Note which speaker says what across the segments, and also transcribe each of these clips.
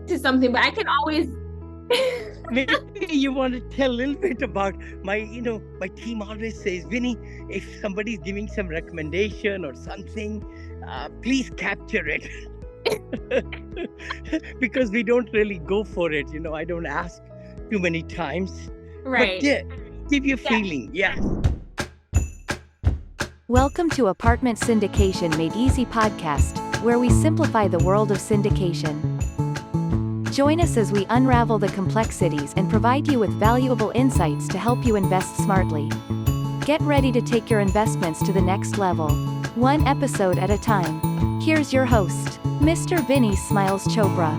Speaker 1: to something, but I can always.
Speaker 2: Maybe you want to tell a little bit about my team always says, Vinny, if somebody's giving some recommendation or something, please capture it. Because we don't really go for it. I don't ask too many times.
Speaker 1: Right.
Speaker 2: But give you a feeling. Yeah.
Speaker 3: Welcome to Apartment Syndication Made Easy podcast, where we simplify the world of syndication. Join us as we unravel the complexities and provide you with valuable insights to help you invest smartly. Get ready to take your investments to the next level, one episode at a time. Here's your host, Mr. Vinney Smiles Chopra.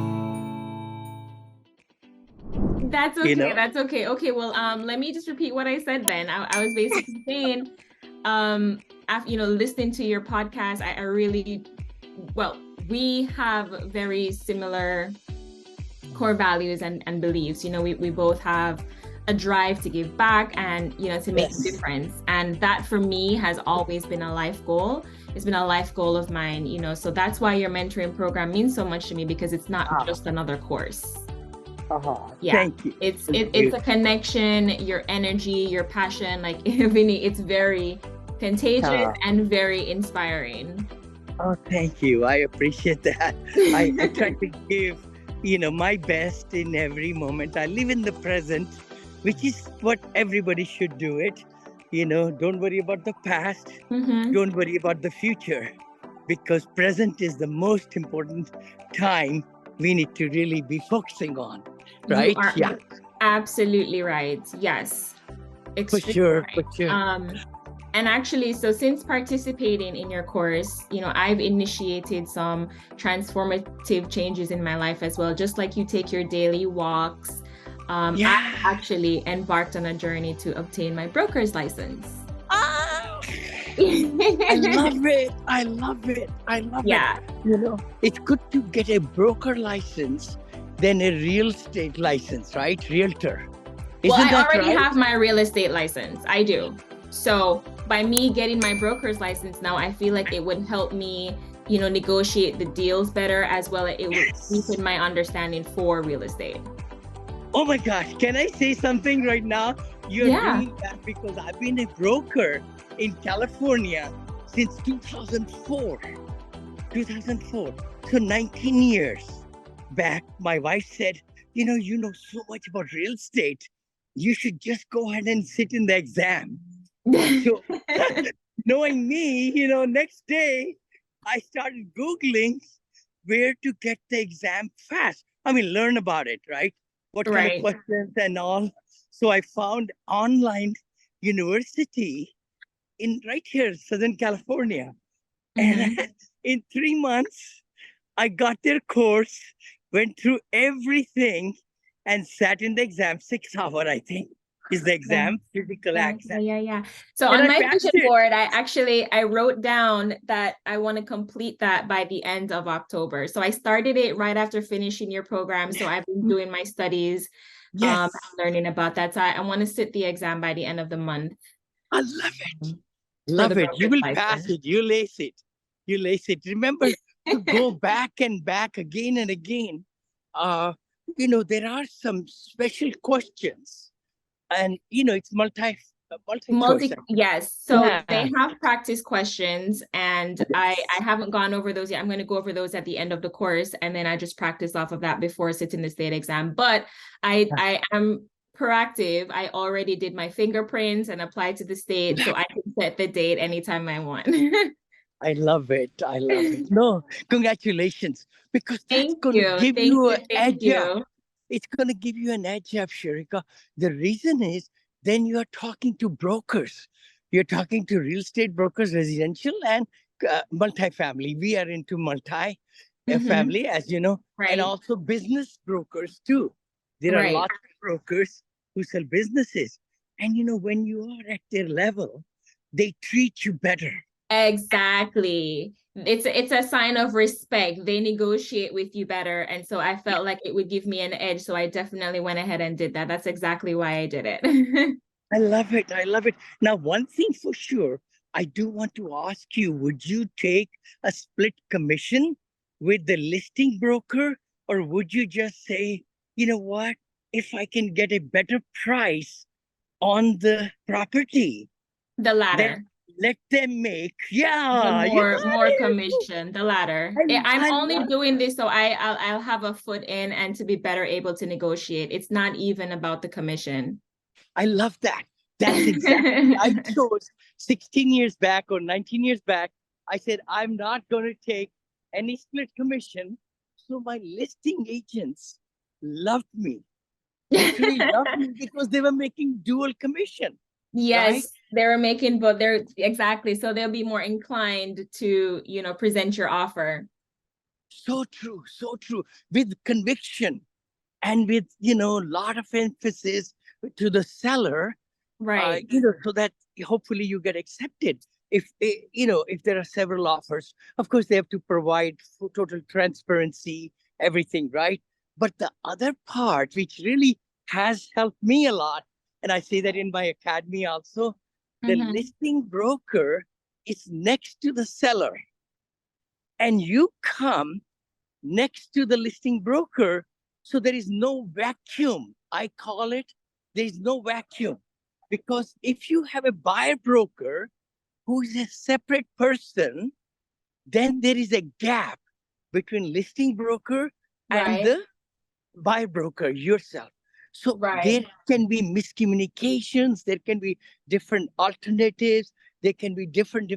Speaker 1: That's okay. That's okay. Okay. Well, let me just repeat what I said then. I was basically saying, after, listening to your podcast, I really, we have very similar core values and beliefs. We both have a drive to give back and, to make a difference. And that for me has always been a life goal. It's been a life goal of mine, so that's why your mentoring program means so much to me, because it's not just another course. Yeah,
Speaker 2: thank you.
Speaker 1: It's a connection, your energy, your passion, like Vinney, it's very contagious and very inspiring.
Speaker 2: Oh, thank you. I appreciate that. I try to give, my best in every moment. I live in the present, which is what everybody should do it. Don't worry about the past.
Speaker 1: Mm-hmm.
Speaker 2: Don't worry about the future, because present is the most important time we need to really be focusing on. Right?
Speaker 1: You are absolutely right. Yes.
Speaker 2: For sure.
Speaker 1: And actually, so since participating in your course, I've initiated some transformative changes in my life as well. Just like you take your daily walks, I actually embarked on a journey to obtain my broker's license.
Speaker 2: I love it.
Speaker 1: Yeah.
Speaker 2: It's good to get a broker license than a real estate license, right? Realtor.
Speaker 1: I already have my real estate license. I do. So by me getting my broker's license now, I feel like it would help me, negotiate the deals better, as well as it would deepen my understanding for real estate.
Speaker 2: Oh my gosh, can I say something right now? You're doing that because I've been a broker in California since 2004. So 19 years back, my wife said, you know so much about real estate. You should just go ahead and sit in the exam. So knowing me, next day, I started Googling where to get the exam fast. Learn about it, right? What kind of questions and all. So I found online university in right here, Southern California.
Speaker 1: Mm-hmm.
Speaker 2: And in 3 months, I got their course, went through everything, and sat in the exam. 6 hours, I think, is the exam, physical exam.
Speaker 1: Yeah. So on my vision board, I wrote down that I want to complete that by the end of October. So I started it right after finishing your program. So I've been doing my studies, learning about that. So I want to sit the exam by the end of the month.
Speaker 2: I love it. Love it. You will pass it. You lace it. Remember to go back and back again and again. There are some special questions, and it's multi.
Speaker 1: Yes. So they have practice questions, and I haven't gone over those yet. I'm going to go over those at the end of the course, and then I just practice off of that before sitting the state exam. But I am proactive. I already did my fingerprints and applied to the state, so I can set the date anytime I want.
Speaker 2: I love it. No, congratulations, because that's going to give you an edge up. It's going to give you an edge up, Sherica. The reason is, then you are talking to brokers. You're talking to real estate brokers, residential and multifamily. We are into multi-family, as you know, and also business brokers too. There are lots of brokers who sell businesses. And, when you are at their level, they treat you better.
Speaker 1: Exactly. It's a sign of respect. They negotiate with you better. And so I felt like it would give me an edge. So I definitely went ahead and did that. That's exactly why I did it.
Speaker 2: I love it. Now, one thing for sure, I do want to ask you, would you take a split commission with the listing broker Or would you just say, you know what, if I can get a better price on the property,
Speaker 1: The
Speaker 2: then
Speaker 1: latter.
Speaker 2: let them make,
Speaker 1: The
Speaker 2: you
Speaker 1: more
Speaker 2: got it.
Speaker 1: commission, the latter. I'm
Speaker 2: I
Speaker 1: only
Speaker 2: love
Speaker 1: doing this so I'll have a foot in and to be better able to negotiate. It's not even about the commission.
Speaker 2: I love that. That's exactly, I chose 16 years back or 19 years back. I said, I'm not going to take any split commission. So my listing agents loved me, literally loved me, because they were making dual commission.
Speaker 1: Yes,
Speaker 2: right?
Speaker 1: they were making, but they're exactly. So they'll be more inclined to, present your offer.
Speaker 2: So true, so true. With conviction and with, a lot of emphasis to the seller,
Speaker 1: Right.
Speaker 2: so that hopefully you get accepted. If there are several offers, of course they have to provide total transparency, everything, right? But the other part, which really has helped me a lot, and I say that in my academy also, the listing broker is next to the seller, and you come next to the listing broker, so there is no vacuum. I call it, there is no vacuum. Because if you have a buyer broker who is a separate person, then there is a gap between listing broker and the buyer broker yourself. So there can be miscommunications, there can be different alternatives, there can be different,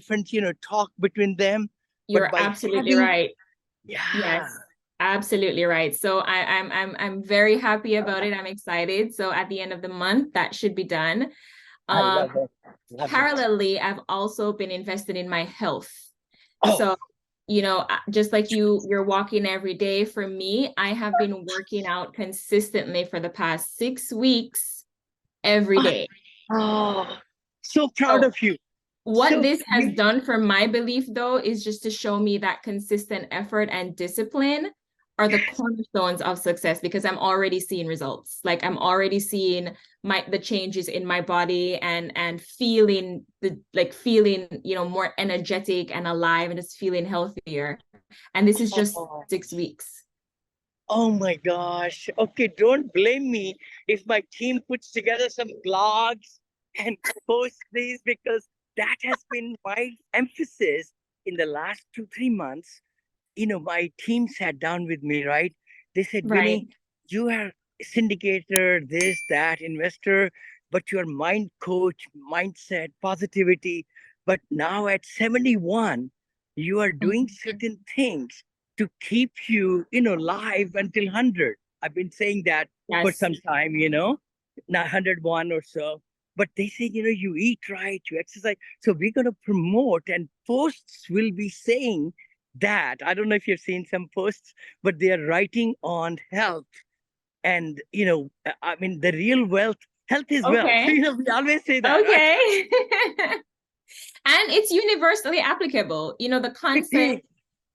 Speaker 2: talk between them.
Speaker 1: You're absolutely right.
Speaker 2: Yeah.
Speaker 1: Yes, absolutely right. So I'm very happy about it. I'm excited. So at the end of the month, that should be done.
Speaker 2: I love it.
Speaker 1: Parallelly, I've also been invested in my health.
Speaker 2: Oh.
Speaker 1: So, just like you're walking every day. For me, I have been working out consistently for the past 6 weeks, every day.
Speaker 2: Oh, so proud of you.
Speaker 1: What this has done for my belief, though, is just to show me that consistent effort and discipline are the cornerstones of success, because I'm already seeing results. Like I'm already seeing the changes in my body and feeling more energetic and alive, and just feeling healthier. And this is just 6 weeks.
Speaker 2: Oh my gosh. Okay, don't blame me if my team puts together some blogs and posts these, because that has been my emphasis in the last 2-3 months. My team sat down with me, right? They said, Vinney, you are a syndicator, this, that, investor, but you're mind coach, mindset, positivity. But now at 71, you are doing certain things to keep you, live until 100. I've been saying that for some time, now 101 or so. But they say, you eat right, you exercise. So we're going to promote, and posts will be saying that. I don't know if you've seen some posts, but they are writing on health. And, the real wealth, health is wealth. So, we always say that.
Speaker 1: Okay. Right? And it's universally applicable. The concept,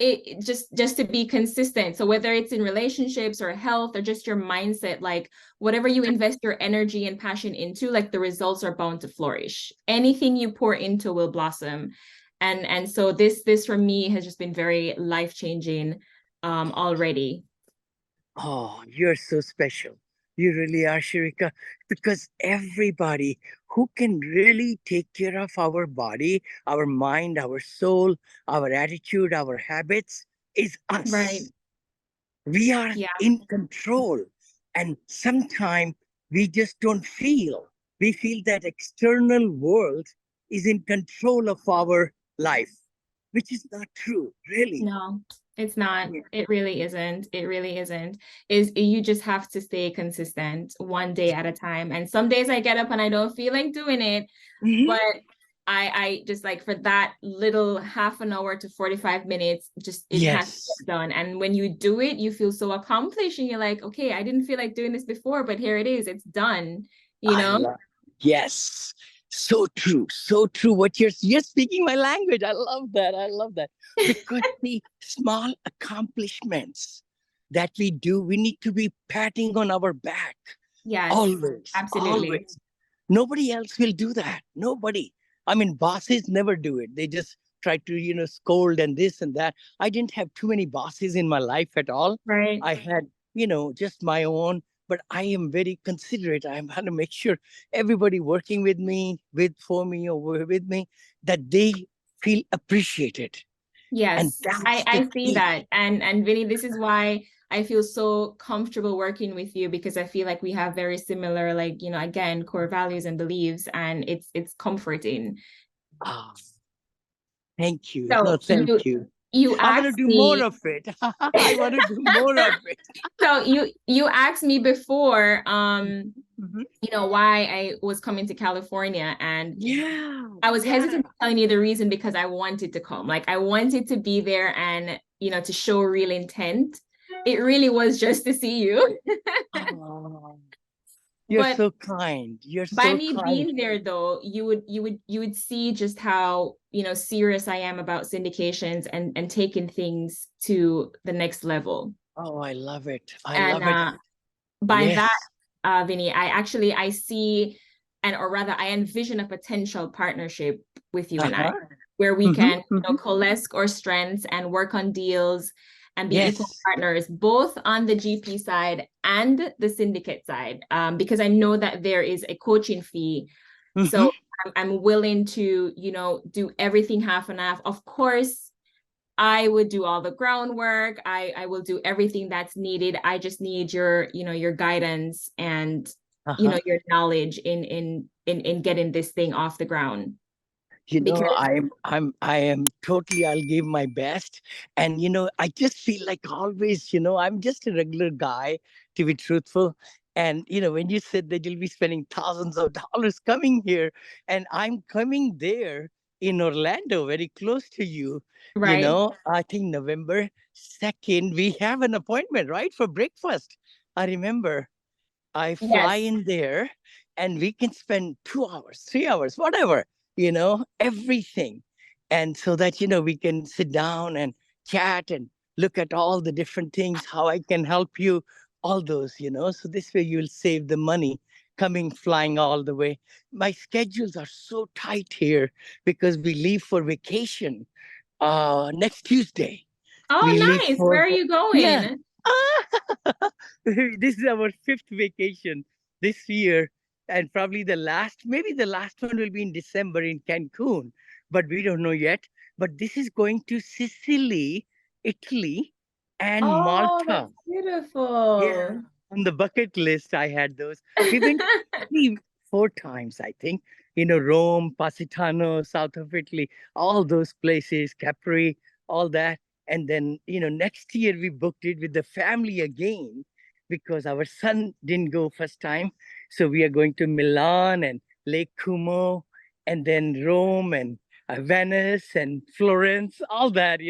Speaker 1: it just to be consistent. So whether it's in relationships or health or just your mindset, like whatever you invest your energy and passion into, like the results are bound to flourish. Anything you pour into will blossom. And so this for me has just been very life-changing already.
Speaker 2: Oh, you're so special. You really are, Sherica, because everybody who can really take care of our body, our mind, our soul, our attitude, our habits is us.
Speaker 1: Right.
Speaker 2: We are in control. And sometimes we just don't feel. We feel that external world is in control of our life, which is not true, really.
Speaker 1: No, it's not. It really isn't. It really isn't. You just have to stay consistent one day at a time. And some days I get up and I don't feel like doing it, but I just, like, for that little half an hour to 45 minutes, just it has to get done. And when you do it, you feel so accomplished, and you're like, okay, I didn't feel like doing this before, but here it is, it's done,
Speaker 2: Yes. So true. So true. You're speaking my language. I love that. Because the small accomplishments that we do, we need to be patting on our back.
Speaker 1: Yes.
Speaker 2: Always.
Speaker 1: Absolutely.
Speaker 2: Always. Nobody else will do that. Nobody. I mean, bosses never do it. They just tried to, scold and this and that. I didn't have too many bosses in my life at all.
Speaker 1: Right.
Speaker 2: I had, just my own, but I am very considerate. I'm going to make sure everybody working with me, for me, or with me, that they feel appreciated.
Speaker 1: Yes,
Speaker 2: and
Speaker 1: I see that. And Vinney, this is why I feel so comfortable working with you, because I feel like we have very similar, like, again, core values and beliefs, and it's comforting.
Speaker 2: Oh, thank you.
Speaker 1: So
Speaker 2: no, thank you.
Speaker 1: You
Speaker 2: I want to do more of it. I want to do more of it.
Speaker 1: So you asked me before, why I was coming to California, and I was hesitant telling you the reason, because I wanted to come. Like, I wanted to be there and, to show real intent. It really was just to see you.
Speaker 2: Oh, you're so kind. You're so
Speaker 1: kind. By
Speaker 2: me
Speaker 1: being there, though, you would see just how, serious I am about syndications and taking things to the next level.
Speaker 2: Oh, I love it. I love it.
Speaker 1: By that, Vinney, I see, or rather, I envision a potential partnership with you and I, where we can, coalesce our strengths and work on deals and be equal partners, both on the GP side and the syndicate side, because I know that there is a coaching fee. So I'm willing to, do everything half and half. Of course, I would do all the groundwork. I will do everything that's needed. I just need your, your guidance and, your knowledge in getting this thing off the ground.
Speaker 2: I am totally, I'll give my best. And, I just feel like always, I'm just a regular guy, to be truthful. And, when you said that you'll be spending thousands of dollars coming here, and I'm coming there in Orlando, very close to you,
Speaker 1: right.
Speaker 2: I think November 2nd, we have an appointment, right? For breakfast. I remember I fly in there and we can spend 2 hours, 3 hours, whatever, everything. And so that, we can sit down and chat and look at all the different things, how I can help you, all those, so this way you'll save the money flying all the way. My schedules are so tight here because we leave for vacation next Tuesday.
Speaker 1: Oh, nice. Where are you going?
Speaker 2: Yeah. This is our 5th vacation this year, and probably maybe the last one will be in December in Cancun, but we don't know yet. But this is going to Sicily, Italy, and Malta.
Speaker 1: That's beautiful.
Speaker 2: Yeah, on the bucket list, I had those. We went 4 times, I think. Rome, Positano, south of Italy, all those places, Capri, all that. And then, next year we booked it with the family again because our son didn't go first time. So we are going to Milan and Lake Como, and then Rome and Venice and Florence, all that,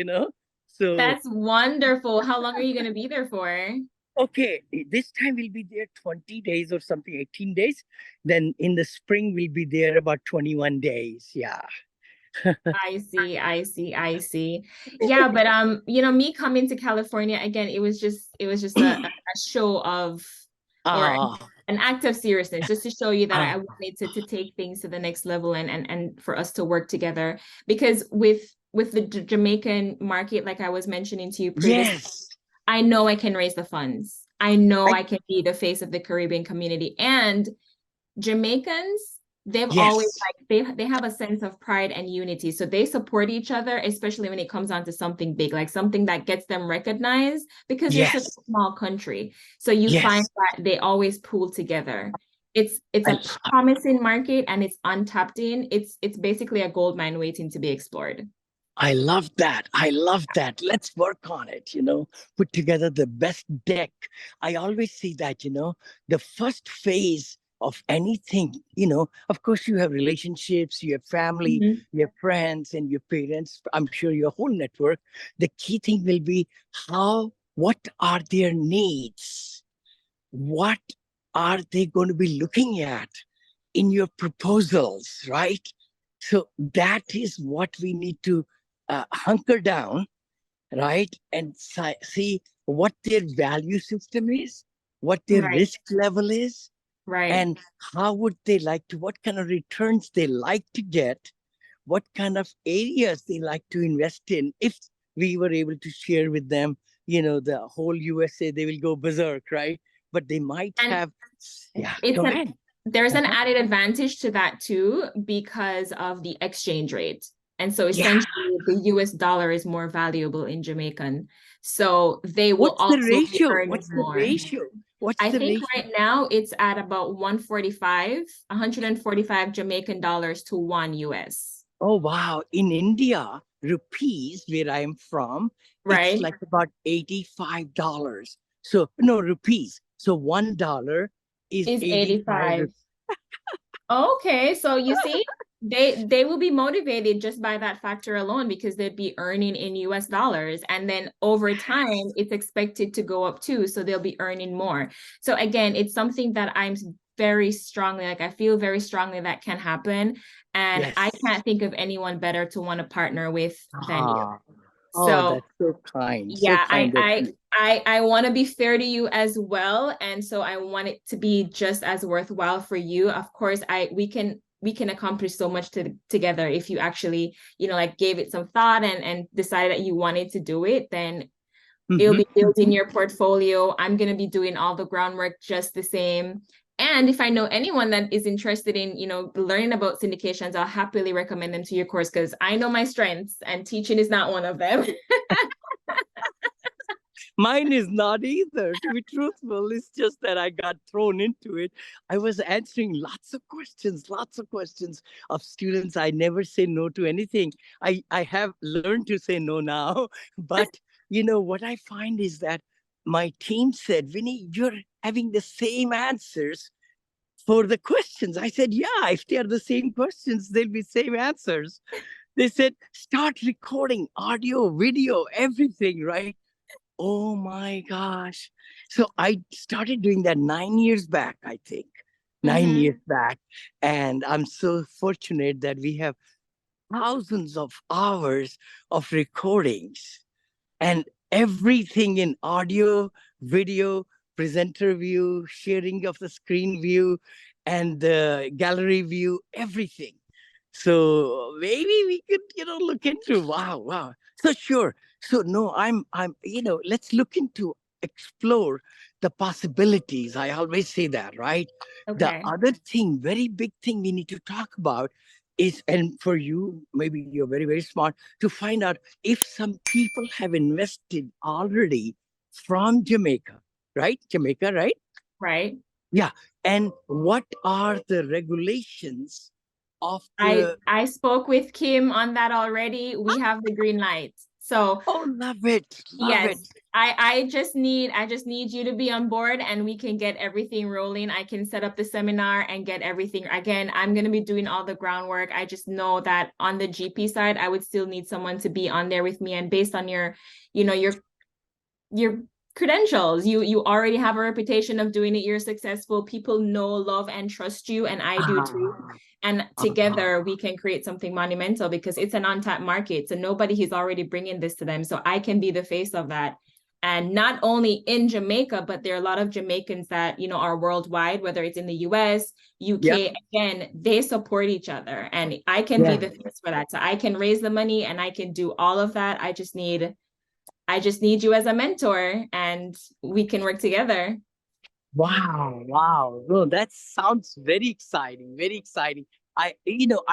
Speaker 2: So
Speaker 1: that's wonderful. How long are you going to be there for?
Speaker 2: Okay, this time we'll be there 20 days or something, 18 days. Then in the spring, we'll be there about 21 days. Yeah.
Speaker 1: I see. Yeah, but me coming to California again, it was just a show of or an act of seriousness, just to show you that I wanted to take things to the next level and for us to work together. Because with the Jamaican market, like I was mentioning to you previously, I know I can raise the funds. I know I can be the face of the Caribbean community. And Jamaicans, they've always they have a sense of pride and unity. So they support each other, especially when it comes on to something big, like something that gets them recognized, because you're such a small country. So you find that they always pool together. It's a promising market and it's untapped in. It's basically a gold mine waiting to be explored.
Speaker 2: I love that. Let's work on it, put together the best deck. I always see that, the first phase of anything, of course you have relationships, you have family, you have friends and your parents, I'm sure your whole network. The key thing will be what are their needs? What are they going to be looking at in your proposals, right? So that is what we need to hunker down, right? And see what their value system is, what their risk level is,
Speaker 1: right?
Speaker 2: And how would they like to, what kind of returns they like to get what kind of areas they like to invest in. If we were able to share with them, the whole USA, they will go berserk, right? But they might have, go ahead.
Speaker 1: There's an added advantage to that too, because of the exchange rate. And so essentially the US dollar is more valuable in Jamaican. So they will
Speaker 2: also
Speaker 1: be earning
Speaker 2: What's
Speaker 1: more.
Speaker 2: the ratio?
Speaker 1: I think right now it's at about 145 Jamaican dollars to 1 US.
Speaker 2: Oh, wow. In India, rupees, where I am from, it's like about $85. So, no, rupees. So $1 is 85.
Speaker 1: Okay, so you see, they will be motivated just by that factor alone, because they'd be earning in US dollars, and then over time it's expected to go up too, so they'll be earning more. So again, it's something that I'm very strongly, I feel very strongly that can happen, and I can't think of anyone better to want to partner with than you.
Speaker 2: So that's so kind.
Speaker 1: Yeah,
Speaker 2: so kind
Speaker 1: I want to be fair to you as well, and so I want it to be just as worthwhile for you. Of course, we can accomplish so much together if you actually, gave it some thought and decided that you wanted to do it. Then it'll be building your portfolio. I'm going to be doing all the groundwork just the same. And if I know anyone that is interested in, learning about syndications, I'll happily recommend them to your course, because I know my strengths and teaching is not one of them.
Speaker 2: Mine is not either, to be truthful. It's just that I got thrown into it. I was answering lots of questions of students. I never say no to anything. I have learned to say no now. But, what I find is that my team said, Vinney, you're having the same answers for the questions. I said, yeah, if they are the same questions, they'll be same answers. They said, start recording audio, video, everything, right? Oh my gosh. So I started doing that 9 years back, I think. 9 years back. And I'm so fortunate that we have thousands of hours of recordings and everything in audio, video, presenter view, sharing of the screen view, and the gallery view, everything. So maybe we could, look into, wow. So sure. So no, I'm, let's look into, explore the possibilities. I always say that, right? Okay. The other thing, very big thing we need to talk about is, and for you, maybe you're very, very smart, to find out if some people have invested already from Jamaica, right? Jamaica, right?
Speaker 1: Right.
Speaker 2: Yeah. And what are the regulations of the...
Speaker 1: I spoke with Kim on that already. We have the green light. So
Speaker 2: love it. Love it.
Speaker 1: I just need you to be on board, and we can get everything rolling. I can set up the seminar and get everything. Again, I'm going to be doing all the groundwork. I just know that on the GP side, I would still need someone to be on there with me. And based on your credentials, you already have a reputation of doing it. You're successful. People know, love, and trust you, and I do too. And together we can create something monumental, because it's an untapped market. So nobody is already bringing this to them. So I can be the face of that. And not only in Jamaica, but there are a lot of Jamaicans that, are worldwide, whether it's in the US, UK, again, they support each other. And I can be the face for that. So I can raise the money and I can do all of that. I just need you as a mentor, and we can work together.
Speaker 2: Wow. No, that sounds very exciting. Very exciting. I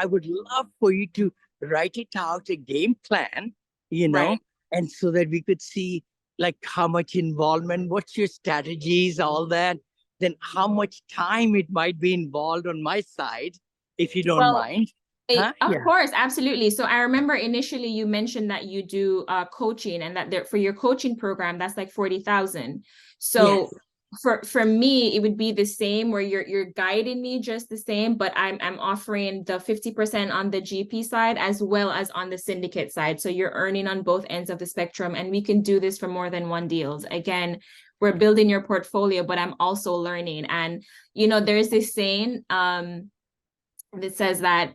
Speaker 2: would love for you to write it out, a game plan, and so that we could see like how much involvement, what's your strategies, all that, then how much time it might be involved on my side, if you don't mind.
Speaker 1: Of course, absolutely. So I remember initially you mentioned that you do coaching, and that for your coaching program, that's like 40,000. So for me, it would be the same, where you're guiding me just the same, but I'm offering the 50% on the GP side as well as on the syndicate side. So you're earning on both ends of the spectrum, and we can do this for more than one deals. Again, we're building your portfolio, but I'm also learning. And, there's this saying that says that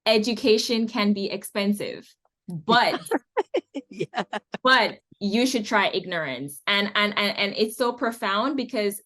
Speaker 1: education can be expensive, but but you should try ignorance. And it's so profound, because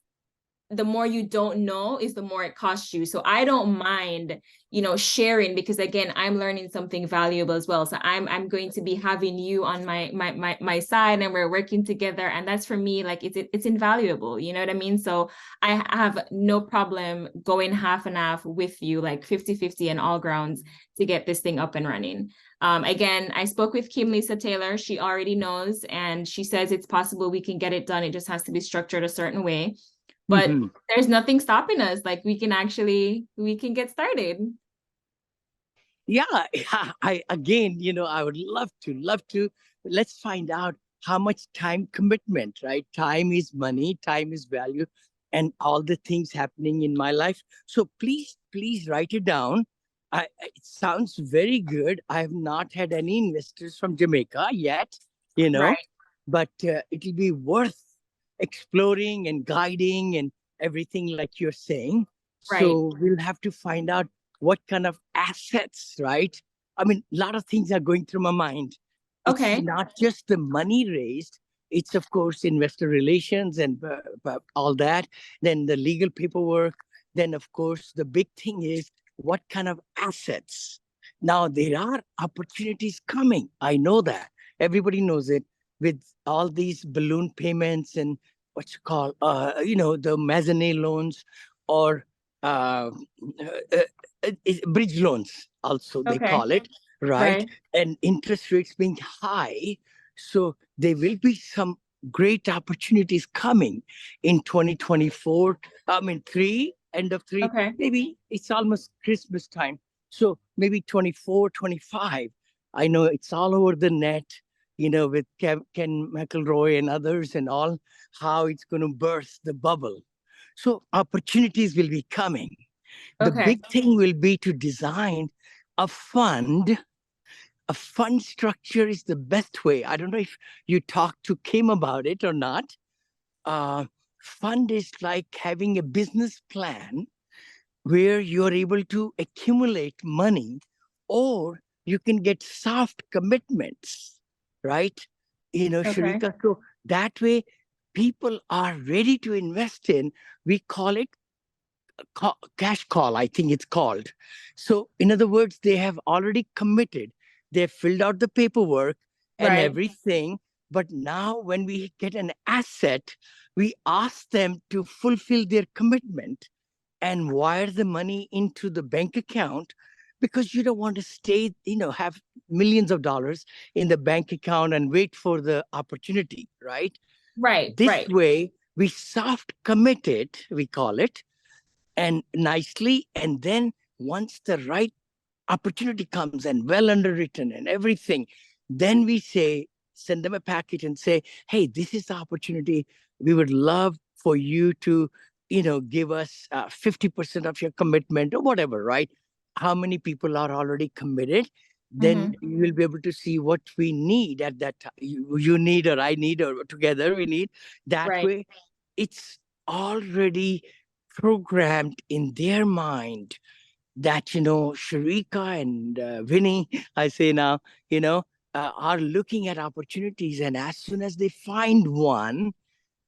Speaker 1: the more you don't know is the more it costs you. So I don't mind, you know, sharing, because again, I'm learning something valuable as well. So I'm going to be having you on my side, and we're working together. And that's, for me, like, it's invaluable. You know what I mean? So I have no problem going half and half with you, like 50-50 on all grounds, to get this thing up and running. Again, I spoke with Kim Lisa Taylor. She already knows, and she says it's possible we can get it done. It just has to be structured a certain way. But there's nothing stopping us. Like, we can get started.
Speaker 2: Yeah, again, you know, I would love to. Let's find out how much time commitment, right? Time is money, time is value, and all the things happening in my life. So please write it down. It sounds very good. I have not had any investors from Jamaica yet, you know,
Speaker 1: right.
Speaker 2: But it'll be worth exploring and guiding and everything, like you're saying.
Speaker 1: Right.
Speaker 2: So we'll have to find out what kind of assets, right? I mean, a lot of things are going through my mind.
Speaker 1: Okay.
Speaker 2: It's not just the money raised. It's, of course, investor relations and all that. Then the legal paperwork. Then, of course, the big thing is what kind of assets. Now, there are opportunities coming. I know that. Everybody knows it, with all these balloon payments and what you call, the mezzanine loans, or uh, bridge loans, also they call it, right? And interest rates being high. So there will be some great opportunities coming in 2024. I mean, end of three, maybe it's almost Christmas time. So maybe 24, 25. I know it's all over the net, you know, with Ken McElroy and others and all, how it's going to burst the bubble. So opportunities will be coming. The big thing will be to design a fund. A fund structure is the best way. I don't know if you talked to Kim about it or not. Fund is like having a business plan where you're able to accumulate money, or you can get soft commitments, right? You know, Sherica. So that way, people are ready to invest in. We call it cash call, I think it's called. So in other words, they have already committed. They've filled out the paperwork and everything. But now when we get an asset, we ask them to fulfill their commitment and wire the money into the bank account, because you don't want to stay, have millions of dollars in the bank account and wait for the opportunity, right?
Speaker 1: Right.
Speaker 2: This way, we soft commit it, we call it, and nicely. And then once the right opportunity comes and well underwritten and everything, then we send them a package and say, hey, this is the opportunity. We would love for you to, give us 50% of your commitment or whatever, right? How many people are already committed? Then you will be able to see what we need at that time. You need, or I need, or together we need. That way, it's already programmed in their mind that, Sherica and Vinney, I say now, are looking at opportunities. And as soon as they find one,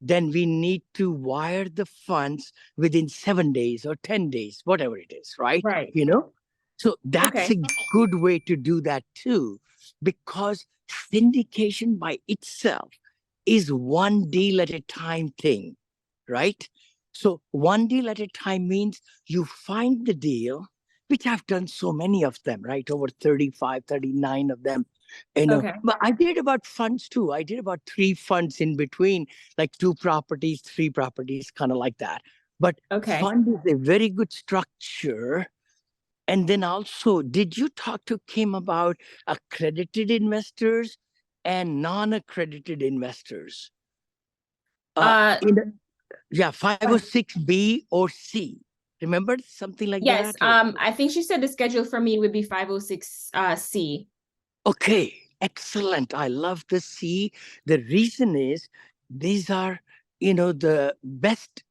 Speaker 2: then we need to wire the funds within 7 days or 10 days, whatever it is, right? So that's a good way to do that too, because syndication by itself is one deal at a time thing, right? So one deal at a time means you find the deal, which I've done so many of them, right? Over 35, 39 of them. But I did about funds too. I did about 3 funds in between, like 2 properties, 3 properties, kind of like that. But fund is a very good structure. And then also, did you talk to Kim about accredited investors and non-accredited investors? 506B or C. Remember something like that?
Speaker 1: Yes. I think she said the schedule for me would be 506 C.
Speaker 2: Okay, excellent. I love the C. The reason is these are, the best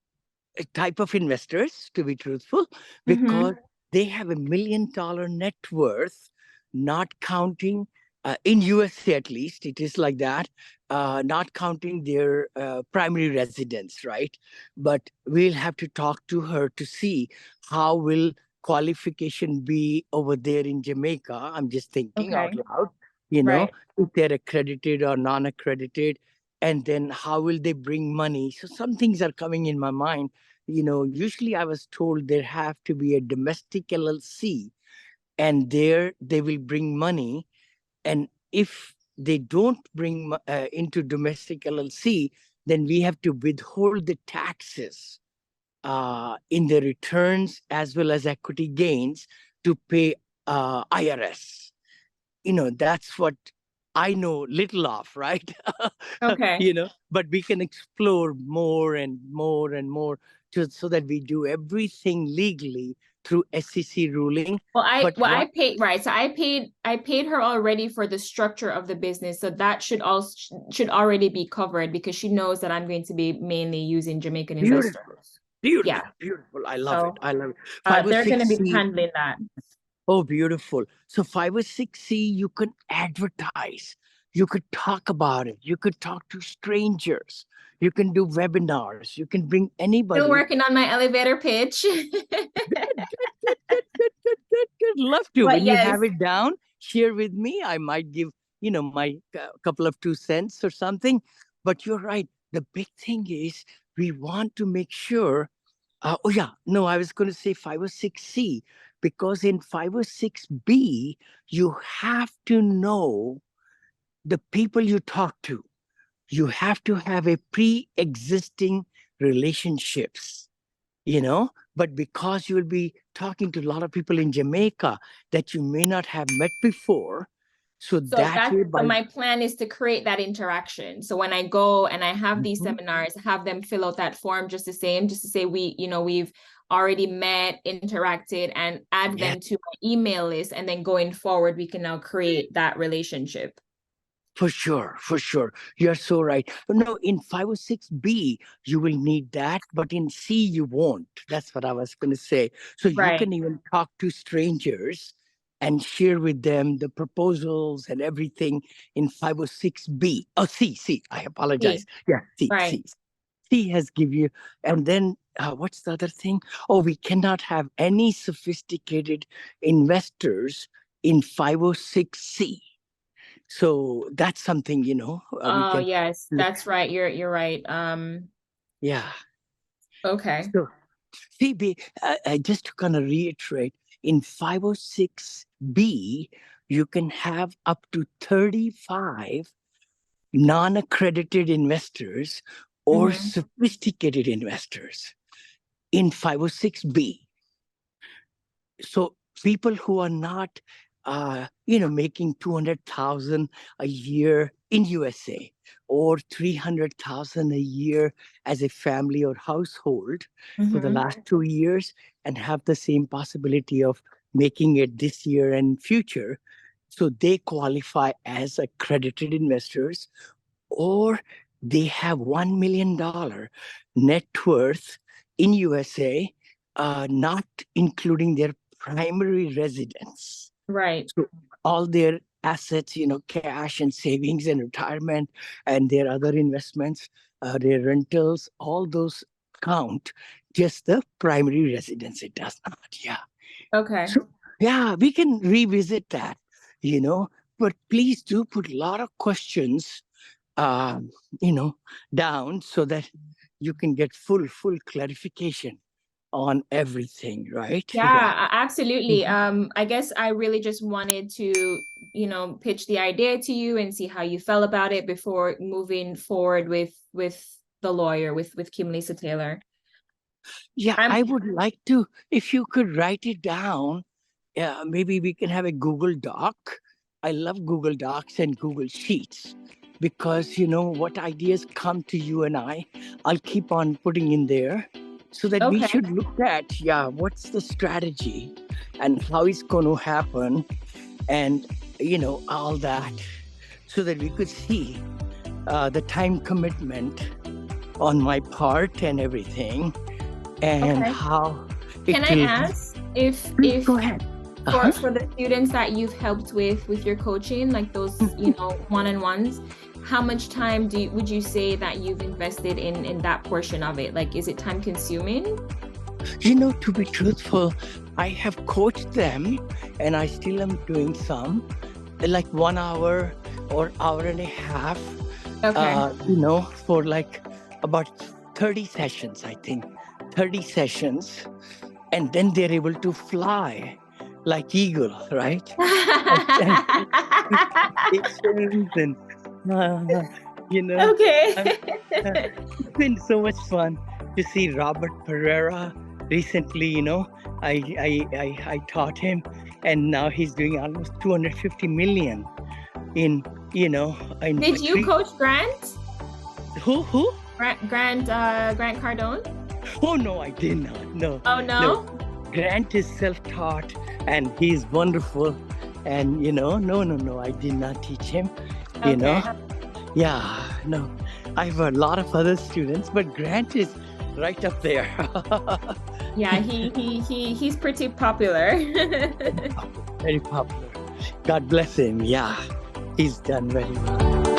Speaker 2: type of investors, to be truthful, because they have $1 million net worth, not counting in USA at least. It is like that. not counting their primary residence, right? But we'll have to talk to her to see how will qualification be over there in Jamaica. I'm just thinking out loud,
Speaker 1: Right.
Speaker 2: if they're accredited or non-accredited, and then how will they bring money? So some things are coming in my mind. Usually I was told there have to be a domestic LLC, and there they will bring money. And if they don't bring into domestic LLC, then we have to withhold the taxes in the returns as well as equity gains to pay IRS. That's what I know little of, right?
Speaker 1: Okay.
Speaker 2: But we can explore more and more and more so that we do everything legally through SEC ruling.
Speaker 1: I paid, right. So I paid her already for the structure of the business. So that should already be covered because she knows that I'm going to be mainly using Jamaican investors.
Speaker 2: Beautiful. I love it.
Speaker 1: They're going to be handling that.
Speaker 2: Oh, beautiful. So 506C, you can advertise. You could talk about it. You could talk to strangers. You can do webinars. You can bring anybody.
Speaker 1: Still working on my elevator pitch.
Speaker 2: Good. Love to. When you have it down, share with me. I might give, my couple of 2 cents or something. But you're right. The big thing is we want to make sure. I was going to say 506C, because in 506B, you have to know the people you talk to. You have to have a pre-existing relationships, but because you'll be talking to a lot of people in Jamaica that you may not have met before. So
Speaker 1: my plan is to create that interaction. So when I go and I have these seminars, have them fill out that form just to say we've already met, interacted, and add them to my email list. And then going forward, we can now create that relationship.
Speaker 2: For sure. You're so right. No, in 506B, you will need that, but in C, you won't. That's what I was going to say. So you can even talk to strangers and share with them the proposals and everything in 506B. Oh, C. I apologize. C. C has give you, and then what's the other thing? Oh, we cannot have any sophisticated investors in 506C. So that's something,
Speaker 1: yes, that's right. You're right.
Speaker 2: Yeah.
Speaker 1: Okay.
Speaker 2: So, Phoebe, just to kind of reiterate, in 506B, you can have up to 35 non-accredited investors or sophisticated investors in 506B. So people who are not making 200,000 a year in USA or 300,000 a year as a family or household for the last 2 years and have the same possibility of making it this year and future. So they qualify as accredited investors, or they have $1 million net worth in USA, not including their primary residence.
Speaker 1: Right.
Speaker 2: So all their assets, cash and savings and retirement and their other investments, their rentals, all those count. Just the primary residence, it does not. Yeah.
Speaker 1: Okay.
Speaker 2: So, we can revisit that, but please do put a lot of questions, down so that you can get full clarification on everything, right?
Speaker 1: Yeah, absolutely. I guess I really just wanted to, pitch the idea to you and see how you felt about it before moving forward with the lawyer, with Kim Lisa Taylor.
Speaker 2: Yeah, I would like to, if you could write it down, maybe we can have a Google Doc. I love Google Docs and Google Sheets because, what ideas come to you and I'll keep on putting in there. So that we should look at, what's the strategy and how it's going to happen and, all that, so that we could see the time commitment on my part and everything and how it
Speaker 1: Can I ask if
Speaker 2: go ahead.
Speaker 1: For the students that you've helped with your coaching, like those, one-on-ones, how much time would you say that you've invested in that portion of it? Like, is it time consuming?
Speaker 2: To be truthful, I have coached them and I still am doing some, like 1 hour or hour and a half, for like about 30 sessions, I think, 30 sessions. And then they're able to fly like eagle, right? and
Speaker 1: Okay.
Speaker 2: It's been so much fun to see Robert Pereira. Recently, I taught him, and now he's doing almost 250 million in.
Speaker 1: Did you coach Grant?
Speaker 2: Who?
Speaker 1: Grant Cardone?
Speaker 2: Oh no, I did not. No.
Speaker 1: Oh no?
Speaker 2: Grant is self-taught and he's wonderful. And no, I did not teach him.
Speaker 1: Okay.
Speaker 2: Yeah, no. I have a lot of other students, but Grant is right up there.
Speaker 1: Yeah, he's pretty popular.
Speaker 2: Very popular. God bless him. Yeah, he's done very well.